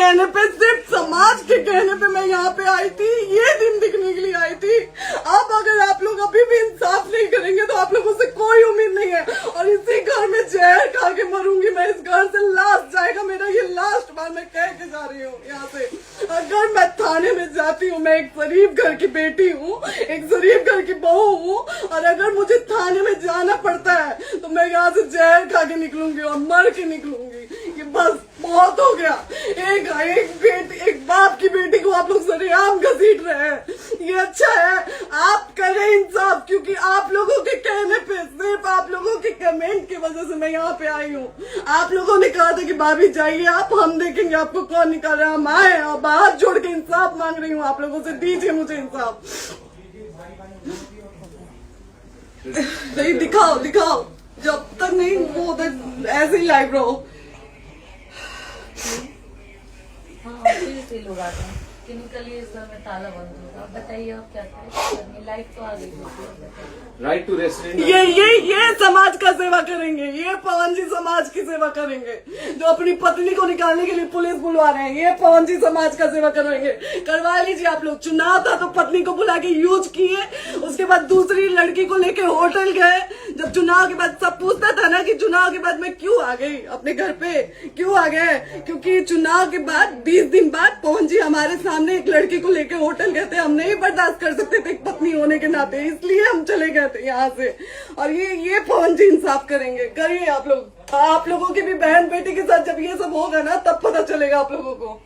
कहने पे, सिर्फ समाज के कहने पे मैं यहाँ पे आई थी, ये दिन दिखने के लिए आई थी। अब अगर आप लोग अभी भी इंसाफ नहीं करेंगे तो आप लोगों से कोई उम्मीद नहीं है, और इसी घर में जहर खा के मरूंगी मैं। इस घर से लास्ट जाएगा मेरा, ये लास्ट बार मैं कह के जा रही हूँ यहाँ से। अगर मैं थाने में जाती हूँ, मैं एक शरीफ घर की बेटी हूँ, एक शरीफ घर की बहू हूँ, और अगर मुझे थाने में जाना पड़ता है तो मैं यहाँ से जहर खा के निकलूंगी और मर के निकलूंगी। ये बस बहुत हो गया। एक बाप की बेटी को आप लोग सरेआम घसीट रहे हैं, ये अच्छा है? आप करें इंसाफ, क्योंकि आप लोगों के कहने पे, सिर्फ आप लोगों के कमेंट की वजह से मैं यहाँ पे आई हूँ। आप लोगों ने कहा था कि भाभी जाइए आप, हम देखेंगे आपको कौन निकाल रहा है। हम आए और हाथ जोड़ के इंसाफ मांग रही हूँ आप लोगों से, दीजिए मुझे इंसाफ। नहीं, दिखाओ जब तक नहीं वो ऐसे ही लाइव रहो। हाँ, फिर लोग आते हैं कि निकलिए, इस घर में ताला बंद होगा। आप बताइए आप क्या करें? लाइफ तो आ गई, राइट टू रेस्टोरेंट। ये समाज का सेवा करेंगे, ये पवन जी समाज की सेवा करेंगे, जो अपनी पत्नी को निकालने के लिए पुलिस बुलवा रहे हैं। ये पवन जी समाज का सेवा करेंगे। करवा लीजिए आप लोग। चुनाव था तो पत्नी को बुला के यूज किए, उसके बाद दूसरी लड़की को लेके होटल गए। जब चुनाव के बाद सब पूछता था ना कि चुनाव के बाद मैं क्यों आ गई अपने घर पे, क्यों आ गए? क्योंकि चुनाव के बाद 20 दिन बाद पवन जी हमारे सामने एक लड़की को लेके होटल गए थे। हम नहीं बर्दाश्त कर सकते थे एक पत्नी होने के नाते, इसलिए हम चले गए थे यहाँ से। और ये पवन जी इंसाफ करेंगे। करिए आप लोग। आप लोगों की भी बहन बेटी के साथ जब ये सब होगा ना, तब पता चलेगा आप लोगों को।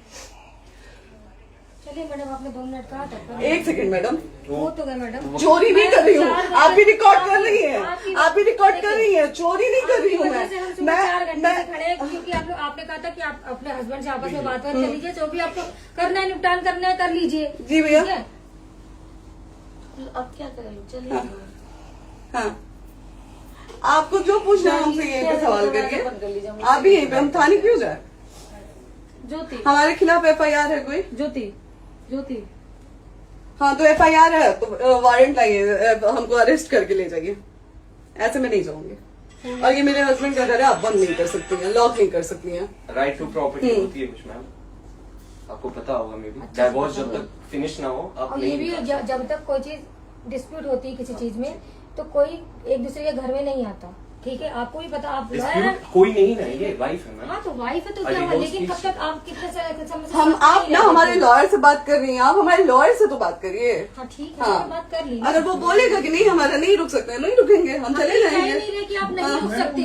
चलिए मैडम, आपने 2 मिनट कहा था। 1 सेकंड मैडम, वो तो गए मैडम। चोरी नहीं कर रही हूँ, आप भी रिकॉर्ड कर रही हैं, आप भी रिकॉर्ड कर रही हैं। चोरी नहीं कर रही हूँ मैं। 4 घंटे से खड़े हैं, क्योंकि आपने कहा था कि आप अपने हस्बैंड से आपस में बात कर लीजिए, जो भी आपको करना है, निपटान करना है, कर लीजिए। जी भैया। अब क्या करें? चलिए। हाँ, आपको जो पूछना है हमसे यहीं पे सवाल करिए। आप भी यहीं पे, हम थाने क्यों जाए? ज्योति, हमारे खिलाफ FIR है कोई? ज्योति। हाँ, तो FIR है तो वारंट लाइए, हमको अरेस्ट करके ले जाइए। ऐसे में नहीं जाऊंगी। और ये मेरे हस्बैंड का घर है, आप बंद नहीं कर सकती हैं, लॉक नहीं कर सकती हैं। राइट टू प्रॉपर्टी होती है कुछ मैम, आपको पता होगा। मे बी डाइवोर्स जब तक फिनिश ना हो आप और ये भी जब तक कोई चीज डिस्प्यूट होती है किसी चीज में, तो कोई एक दूसरे के घर में नहीं आता। ठीक है, आपको भी पता, आप कोई नहीं ना, ये वाइफ है मैम। हाँ, तो वाइफ है तो क्या है, लेकिन कब तक आप कितने हम आप ना हमारे लॉयर से बात कर रही हैं, आप हमारे लॉयर से तो बात करिए। हाँ ठीक है, हाँ, बात कर लीजिए। अगर वो बोलेगा कि नहीं हमारा नहीं रुक सकते, नहीं रुकेंगे, हम चले जाएंगे। नहीं कि आप नहीं रुक सकते,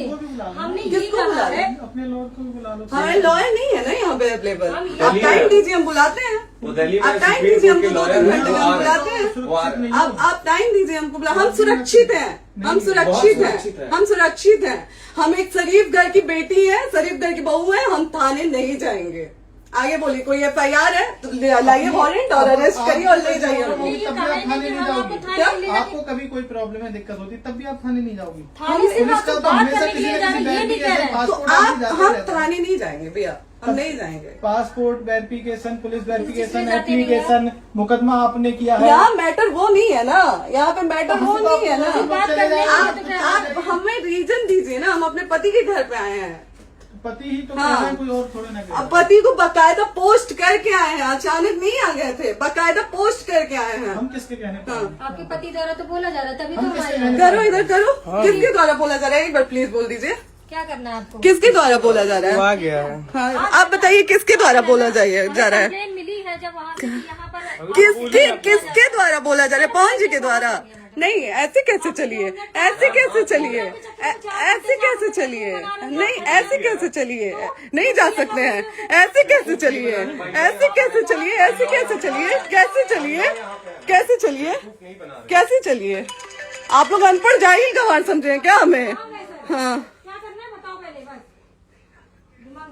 हमने ये किसको बुला कहा रहे? है। अपने लॉयर को भी बुला लो। हमारे लॉयर नहीं है ना यहाँ पे अवेलेबल। आप दिल्ली टाइम में- दीजिए, हम बुलाते हैं। वो दिल्ली में आप टाइम सुप्रीम दीजिए, कोर्ट के हमको 2 लॉयर घंटे हैं, में वो बुलाते हैं। सुरक्षित नहीं आप टाइम दीजिए हमको, हम सुरक्षित हैं, हम सुरक्षित हैं, हम सुरक्षित हैं। हम एक शरीफ घर की बेटी है, शरीफ घर की बहू है, हम थाने नहीं जाएंगे। आगे बोलिए, कोई FIR है तो लाइए वारंट और अरेस्ट करिए और ले जाइए हमको। तभी आप थाने नहीं जाओगी। क्या? आपको कभी कोई प्रॉब्लम है, दिक्कत होती, तब भी आप थाने नहीं जाओगी। थाने से पुलिस का तो बात हमेशा करने के किसी लिए न जाना, किसी ये नहीं कह रहे हैं। तो पासपोर्ट आप आदि जाते हम रहते हैं। थाने नहीं जाएंगे भैया, हम नहीं जाएंगे। पासपोर्ट वेरिफिकेशन, पुलिस वेरिफिकेशन, जाते नहीं है। एप्लीकेशन, मुकदमा आपने किया है। यहाँ मैटर वो नहीं है ना, यहाँ पे मैटर वो नहीं है ना। बात करने आप हमें रीजन दीजिए ना, हम अपने पति के घर पे आए हैं। पति ही तो हाँ। कह रहे हैं, कोई और थोड़े ना कह रहे अब पति को बकायदा पोस्ट करके आए हैं, अचानक नहीं आ गए थे, बकायदा पोस्ट करके आए हैं। हम किसके कहने पर? हाँ। आपके पति द्वारा तो बोला जा रहा है, तभी तो हम किसके हमारे कहने करो इधर करो, किसके द्वारा बोला जा रहा है? एक बार प्लीज बोल दीजिए, क्या करना है आपको? किसके द्वारा बोला जा रहा है? आ गया है। हाँ, आप बताइए किसके द्वारा बोला जा रहा है? कंप्लेन मिली है जब वहाँ से यहाँ पर किसके द्वारा बोला जा रहा है? पवन जी के द्वारा? नहीं, ऐसे कैसे चलिए, ऐसे कैसे चलिए, ऐसे कैसे चलिए, नहीं ऐसे कैसे चलिए, नहीं जा सकते हैं, ऐसे कैसे चलिए, ऐसे कैसे चलिए, ऐसे कैसे चलिए, कैसे चलिए, कैसे चलिए, कैसे चलिए? आप लोग अनपढ़ जाहिल गंवार समझे हैं क्या हमें? हाँ, क्या करना है बताओ पहले, बस दिमाग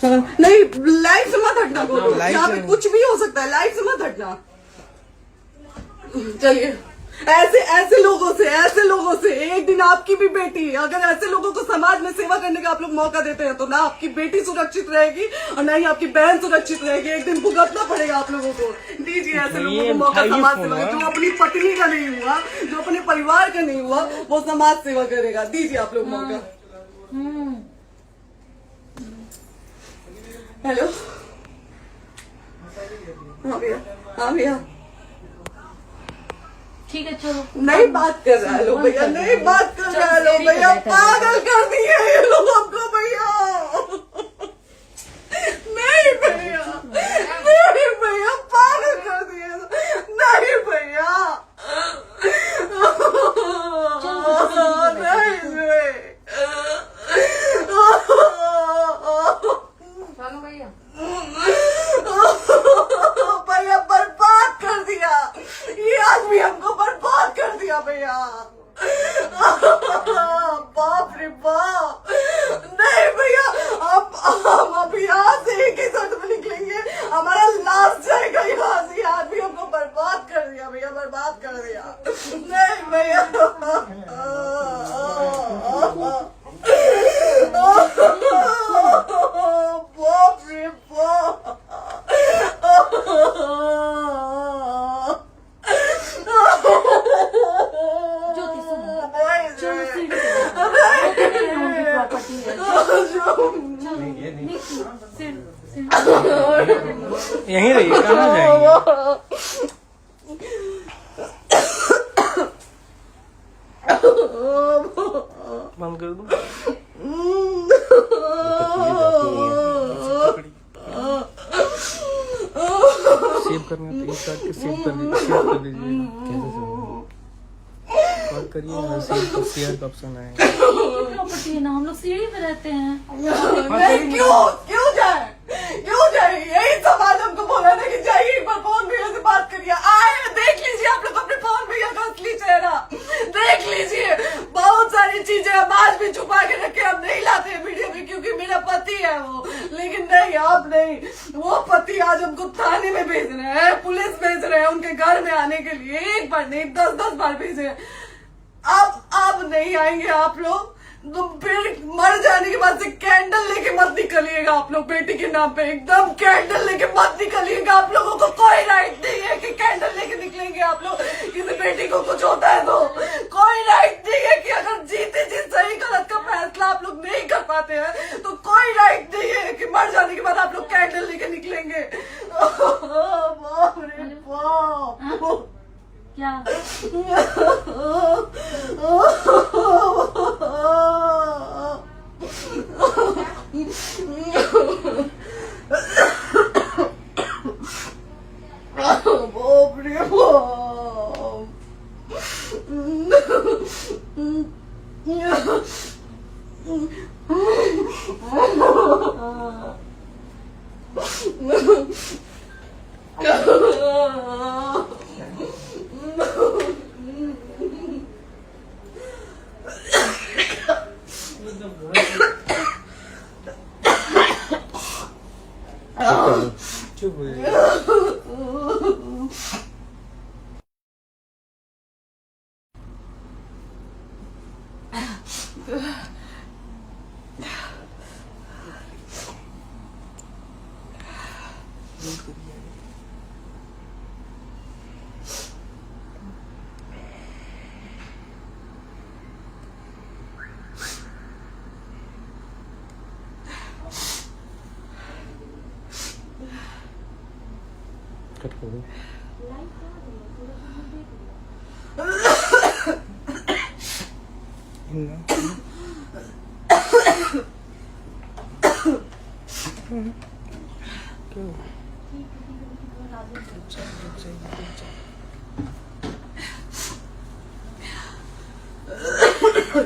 हाँ, नहीं लाइफ से मत हटना, बोलो यहाँ पे कुछ भी हो सकता है, लाइफ से मत हटना। चलिए, ऐसे लोगों से एक दिन आपकी भी बेटी, अगर ऐसे लोगों को समाज में सेवा करने का आप लोग मौका देते हैं तो ना आपकी बेटी सुरक्षित रहेगी और ना ही आपकी बहन सुरक्षित रहेगी। एक दिन भुगतना पड़ेगा आप लोगों को। दीजिए ऐसे लोगों को मौका समाज सेवा का, जो अपनी पत्नी का नहीं हुआ, जो अपने परिवार का नहीं हुआ, वो समाज सेवा करेगा। दीजिए आप लोग मौका। हेलो, हाँ भैया, हाँ भैया, ठीक है चलो। नहीं बात कर रहा है लो भैया, नहीं बात कर रहा है लो भैया, पागल कर दिए ये लोग हमको भैया। नहीं भैया, नहीं भैया, पागल कर दिए, नहीं भैया, नहीं चलो भैया। भैया बर्बाद कर दिया ये आदमी, हमको बर्बाद कर दिया भैया। बाप रे बाप, नहीं भैया, हम अभी यहाँ से एक ही शर्त में निकलेंगे, हमारा लास्ट जाएगा यहाँ से। ये आदमी हमको बर्बाद कर दिया भैया, बर्बाद कर दिया। नहीं भैया, बाप रे बाप, ज्योति सुनो, नहीं, चलो सीढ़ी पे प्रॉपर्टी है। ये नहीं यहीं रहिए, कहाँ जाएंगे? बंद कर दो। सेव करना तो एक काट के सेव कर दीजिए, सेव कर दीजिएगा। कैसे सेव कॉल करिए, सेव का शेयर का ऑप्शन आएगा। प्रॉपर्टी है ना, हम लोग सीढ़ी पे रहते हैं। नहीं, क्यों जाए, क्यों जाए? यही समाज हमको बोला था कि जाइए एक बार फोन भैया से बात करिए। आए, देख लीजिए आप लोग अपने फोन भैया का असली चेहरा, देख लीजिए। बहुत सारी चीजें हम आज भी छुपा के रखे, हम नहीं लाते हैं वीडियो में, क्योंकि मेरा पति है वो। लेकिन नहीं, आप नहीं, वो पति आज हमको थाने में भेज रहे हैं, पुलिस भेज रहे हैं उनके घर में आने के लिए। एक बार नहीं, 10-10 बार भेजे। अब नहीं आएंगे आप लोग, तो फिर मर जाने के बाद से कैंडल लेके मत निकलिएगा आप लोग बेटी के नाम पे। एकदम कैंडल लेके मत निकलिएगा, आप लोगों को कोई राइट नहीं है कि कैंडल लेके निकलेंगे आप लोग। किसी बेटी को कुछ होता है तो कोई राइट नहीं है कि अगर जीते जी सही गलत का फैसला आप लोग नहीं कर पाते हैं तो कोई राइट नहीं है कि मर जाने के बाद आप लोग कैंडल लेके निकलेंगे। बाप रे बाप, क्या बाप रे चुप हो जाइए। कट कर दो।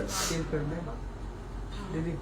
सेव कर दे दीदी।